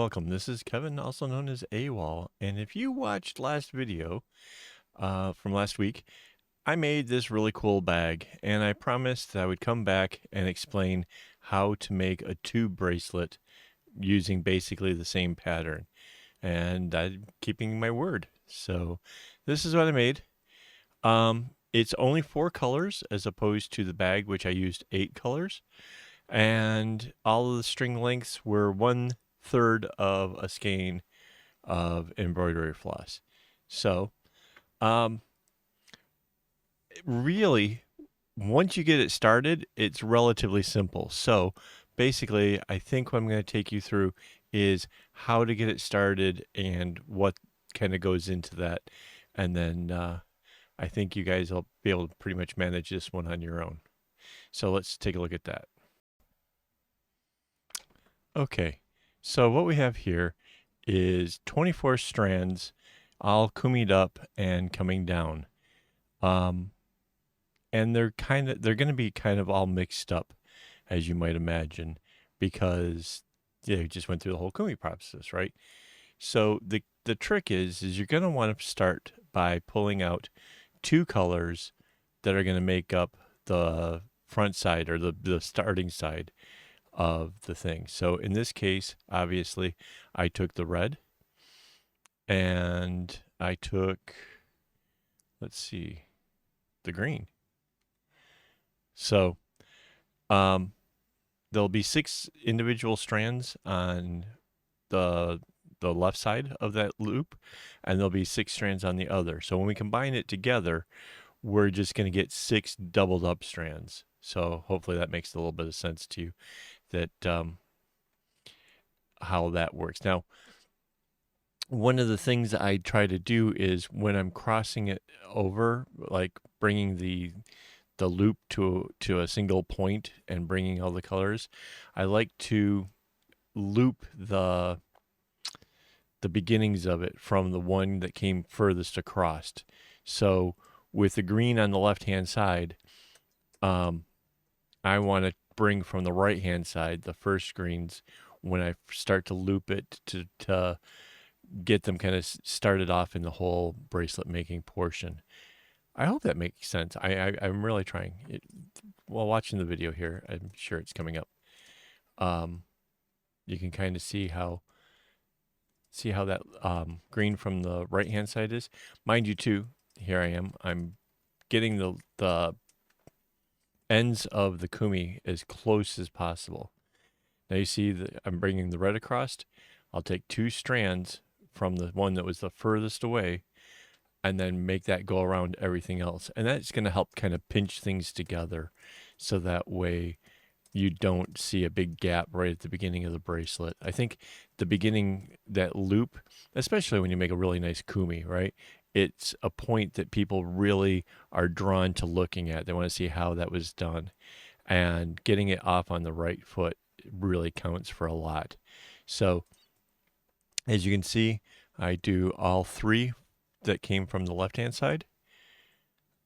welcome. This is Kevin, also known as AWOL. And if you watched last video from last week, I made this really cool bag, and I promised that I would come back and explain how to make a tube bracelet using basically the same pattern. And I'm keeping my word. So this is what I made. It's only 4 colors as opposed to the bag, which I used 8 colors. And all of the string lengths were 1/3 of a skein of embroidery floss. So, um, really, once you get it started, it's relatively simple. So, basically, I think what I'm going to take you through is how to get it started and what kind of goes into that. And then I think you guys will be able to pretty much manage this one on your own. So, let's take a look at that. Okay, so what we have here is 24 strands all kumied up and coming down. And they're going to be kind of all mixed up, as you might imagine, because they just went through the whole kumi process, right? So the trick is you're going to want to start by pulling out 2 colors that are going to make up the front side or the starting side of the thing. So in this case, obviously, I took the red and I took, let's see, the green. So there'll be 6 individual strands on the left side of that loop, and there'll be 6 strands on the other. So when we combine it together, we're just going to get 6 doubled up strands. So hopefully that makes a little bit of sense to you, that how that works. Now, one of the things I try to do is when I'm crossing it over, like bringing the loop to a single point and bringing all the colors, I like to loop the beginnings of it from the one that came furthest across. So with the green on the left hand side, I want to bring from the right hand side the first greens when I start to loop it to get them kind of started off in the whole bracelet making portion. I hope that makes sense. I'm really trying it while watching the video here. I'm sure it's coming up. You can kind of see how that green from the right hand side is. Mind you, too. Here I am. I'm getting the ends of the kumi as close as possible. Now you see that I'm bringing the red across. I'll take 2 strands from the one that was the furthest away and then make that go around everything else. And that's going to help kind of pinch things together so that way you don't see a big gap right at the beginning of the bracelet. I think the beginning, that loop, especially when you make a really nice kumi, right? It's a point that people really are drawn to looking at. They want to see how that was done. And getting it off on the right foot really counts for a lot. So as you can see, I do all 3 that came from the left-hand side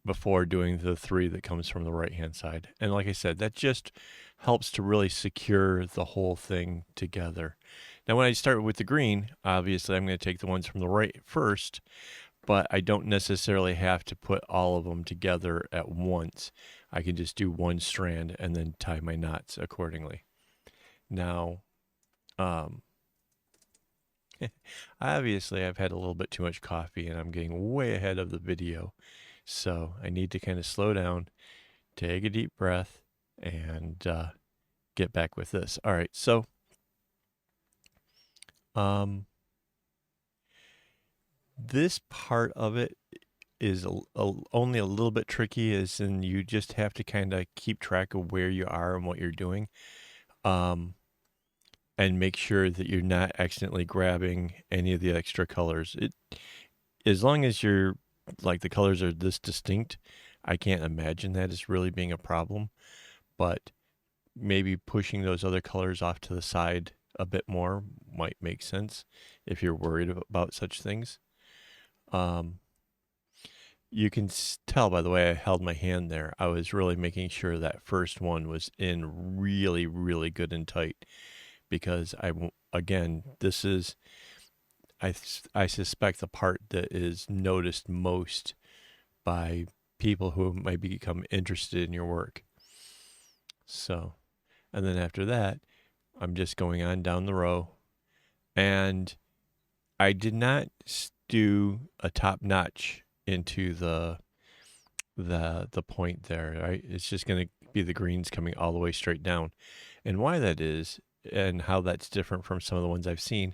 before doing the 3 that comes from the right-hand side. And like I said, that just helps to really secure the whole thing together. Now, when I start with the green, obviously I'm going to take the ones from the right first, but I don't necessarily have to put all of them together at once. I can just do 1 strand and then tie my knots accordingly. Now, obviously I've had a little bit too much coffee and I'm getting way ahead of the video. So I need to kind of slow down, take a deep breath, and get back with this. All right, so this part of it is only a little bit tricky, as in you just have to kind of keep track of where you are and what you're doing. And make sure that you're not accidentally grabbing any of the extra colors. As long as you're like the colors are this distinct, I can't imagine that as really being a problem. But maybe pushing those other colors off to the side a bit more might make sense if you're worried about such things. You can tell by the way I held my hand there, I was really making sure that first one was in really, really good and tight, because again, this is, I suspect, the part that is noticed most by people who might become interested in your work. So, and then after that, I'm just going on down the row, and I did not do a top notch into the point there, right? It's just going to be the greens coming all the way straight down. And why that is, and how that's different from some of the ones I've seen,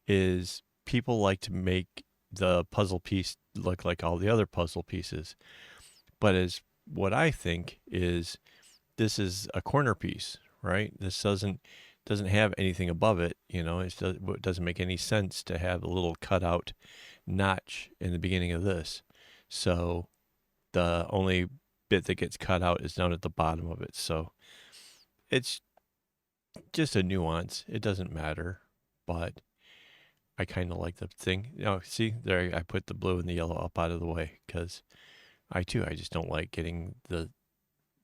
is people like to make the puzzle piece look like all the other puzzle pieces. But as what I think is, this is a corner piece, right? This doesn't have anything above it. It doesn't make any sense to have a little cutout notch in the beginning of this. So the only bit that gets cut out is down at the bottom of it. So it's just a nuance. It doesn't matter, but I kind of like the thing. See there, I put the blue and the yellow up out of the way because I just don't like getting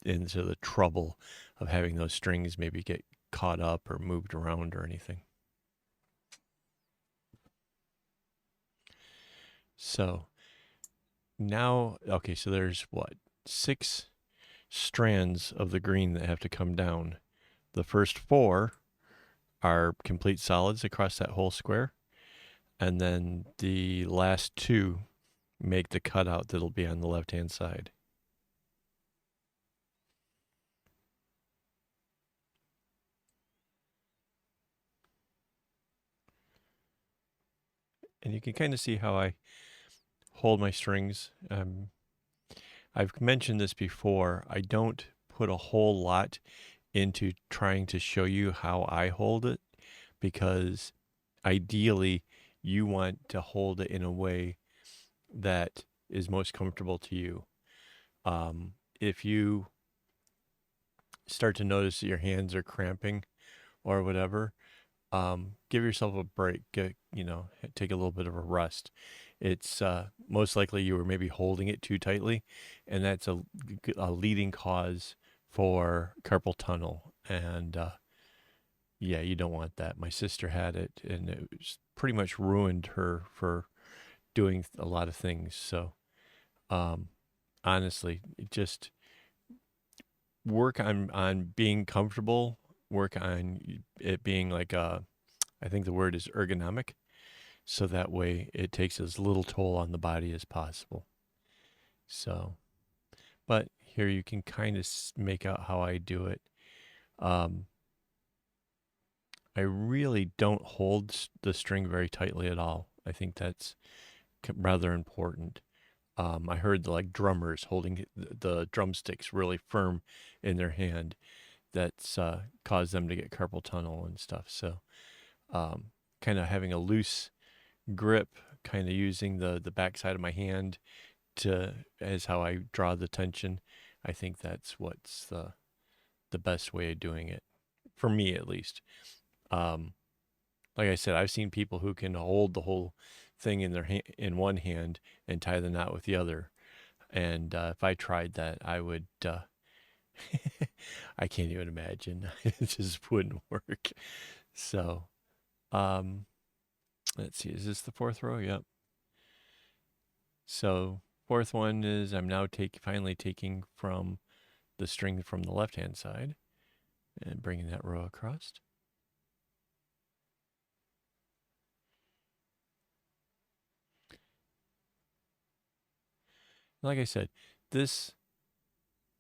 into the trouble of having those strings maybe get caught up or moved around or anything. So now, okay, so there's what, 6 strands of the green that have to come down. The first 4 are complete solids across that whole square, and then the last 2 make the cutout that'll be on the left-hand side. And you can kind of see how I hold my strings. I've mentioned this before. I don't put a whole lot into trying to show you how I hold it, because ideally you want to hold it in a way that is most comfortable to you. If you start to notice that your hands are cramping or whatever, give yourself a break. Take a little bit of a rest. It's most likely you were maybe holding it too tightly, and that's a leading cause for carpal tunnel. And yeah, you don't want that. My sister had it, and it was pretty much ruined her for doing a lot of things. So honestly, just work on being comfortable. Work on it being like I think the word is ergonomic, so that way it takes as little toll on the body as possible. So, but here you can kind of make out how I do it. Um, I really don't hold the string very tightly at all. I think that's rather important. I heard like drummers holding the drumsticks really firm in their hand. That's caused them to get carpal tunnel and stuff. So, kind of having a loose grip, kind of using the backside of my hand to as how I draw the tension. I think that's what's the best way of doing it, for me at least. Um, like I said, I've seen people who can hold the whole thing in in one hand and tie the knot with the other. And if I tried that, I would. I can't even imagine. It just wouldn't work. So, um, let's see. Is this the 4th row? Yep. So 4th one is I'm now finally taking from the string from the left-hand side and bringing that row across. Like I said, this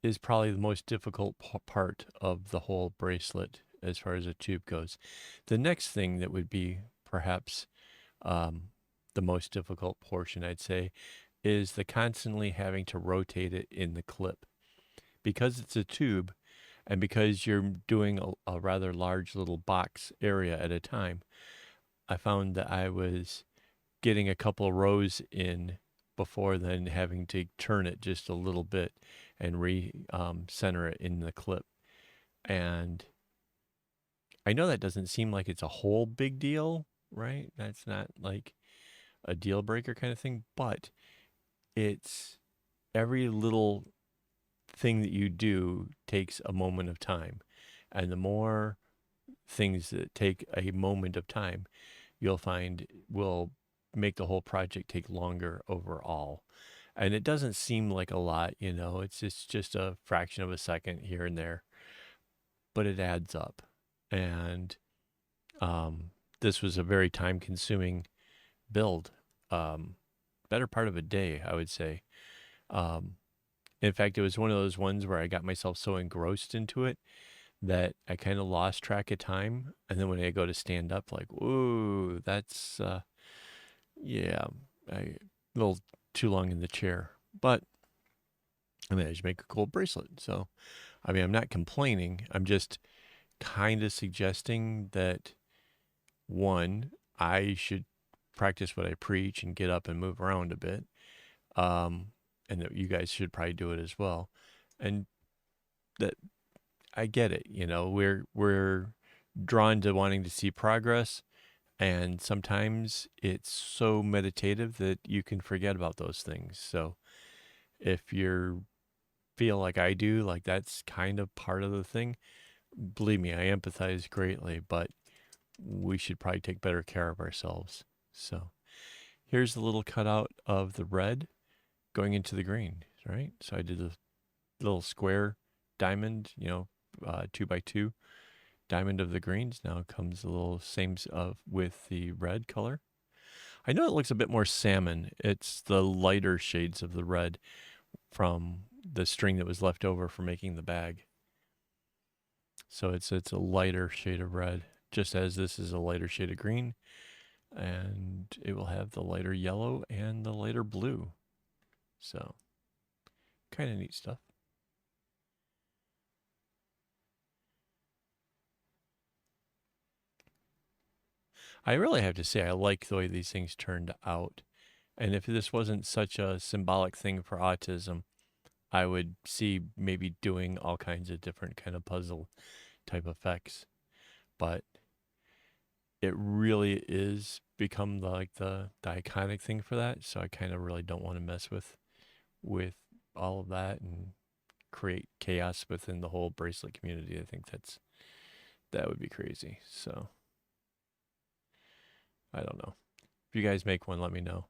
is probably the most difficult part of the whole bracelet as far as a tube goes. The next thing that would be perhaps the most difficult portion, I'd say, is the constantly having to rotate it in the clip. Because it's a tube, and because you're doing a rather large little box area at a time, I found that I was getting a couple of rows in before then having to turn it just a little bit and center it in the clip. And I know that doesn't seem like it's a whole big deal, right? That's not like a deal breaker kind of thing, but it's every little thing that you do takes a moment of time. And the more things that take a moment of time, you'll find will make the whole project take longer overall. And it doesn't seem like a lot, it's just a fraction of a second here and there, but it adds up. And this was a very time consuming build. Better part of a day, I would say. Um, in fact, it was one of those ones where I got myself so engrossed into it that I kind of lost track of time. And then when I go to stand up, like, whoa, that's, yeah, a little too long in the chair. But I managed to make a cool bracelet. So, I mean, I'm not complaining. I'm just kind of suggesting that one, I should practice what I preach and get up and move around a bit. Um, and that you guys should probably do it as well. And that I get it, we're drawn to wanting to see progress, and sometimes it's so meditative that you can forget about those things. So if you feel like I do, like that's kind of part of the thing, believe me, I empathize greatly, but we should probably take better care of ourselves. So here's the little cutout of the red going into the green, right? So I did a little square diamond, 2x2 diamond of the greens. Now comes a little same of with the red color. I know it looks a bit more salmon. It's the lighter shades of the red from the string that was left over for making the bag. So it's a lighter shade of red, just as this is a lighter shade of green, and it will have the lighter yellow and the lighter blue. So kind of neat stuff. I really have to say I like the way these things turned out. And if this wasn't such a symbolic thing for autism, I would see maybe doing all kinds of different kind of puzzle type effects. But it really is become the iconic thing for that. So I kind of really don't want to mess with all of that and create chaos within the whole bracelet community. I think that would be crazy. So I don't know. If you guys make one, let me know.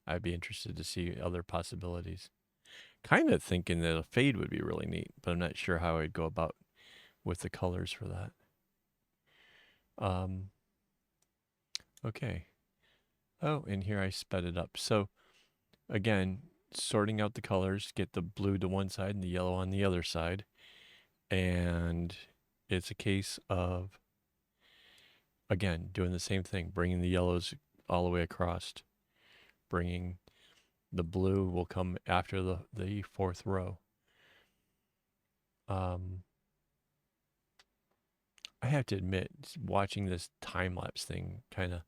I'd be interested to see other possibilities. Kind of thinking that a fade would be really neat, but I'm not sure how I'd go about with the colors for that. Okay. Oh, and here I sped it up. So again, sorting out the colors, get the blue to one side and the yellow on the other side. And it's a case of, again, doing the same thing, bringing the yellows all the way across, bringing the blue will come after the fourth row. I have to admit, watching this time lapse thing kind of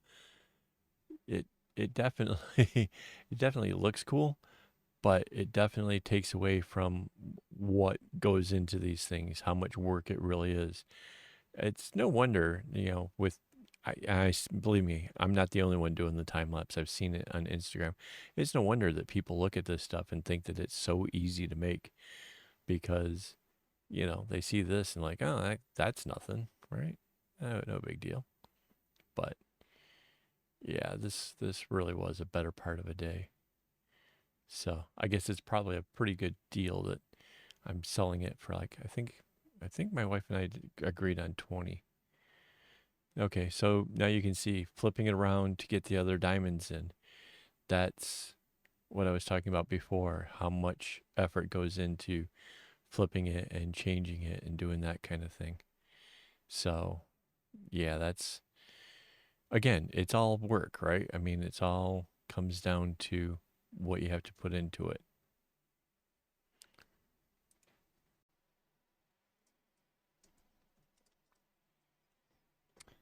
it it definitely it definitely looks cool, but it definitely takes away from what goes into these things, how much work it really is. It's no wonder, with believe me, I'm not the only one doing the time lapse. I've seen it on Instagram. It's no wonder that people look at this stuff and think that it's so easy to make because, they see this and like, oh, that's nothing, right? No big deal. But yeah, this really was a better part of a day. So I guess it's probably a pretty good deal that I'm selling it for like I think my wife and I agreed on 20. Okay, so now you can see flipping it around to get the other diamonds in. That's what I was talking about before, how much effort goes into flipping it and changing it and doing that kind of thing. So, yeah, that's again, it's all work, right? I mean, it's all comes down to what you have to put into it.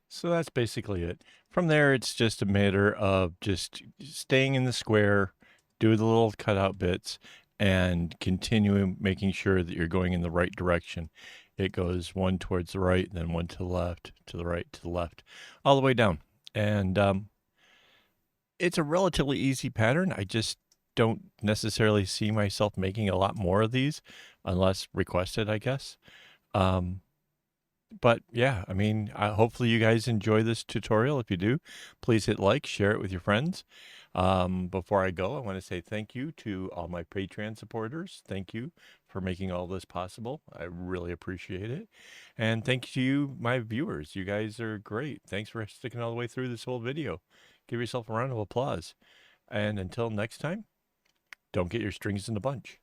So that's basically it. From there, it's just a matter of just staying in the square, do the little cutout bits, and continuing making sure that you're going in the right direction. It goes one towards the right, then one to the left, to the right, to the left, all the way down. And it's a relatively easy pattern. I just don't necessarily see myself making a lot more of these unless requested, I guess. Um, But yeah, I mean, hopefully you guys enjoy this tutorial. If you do, please hit like, share it with your friends. Before I go, I want to say thank you to all my Patreon supporters. Thank you for making all this possible. I really appreciate it. And thank you to you, my viewers. You guys are great. Thanks for sticking all the way through this whole video. Give yourself a round of applause. And until next time, don't get your strings in a bunch.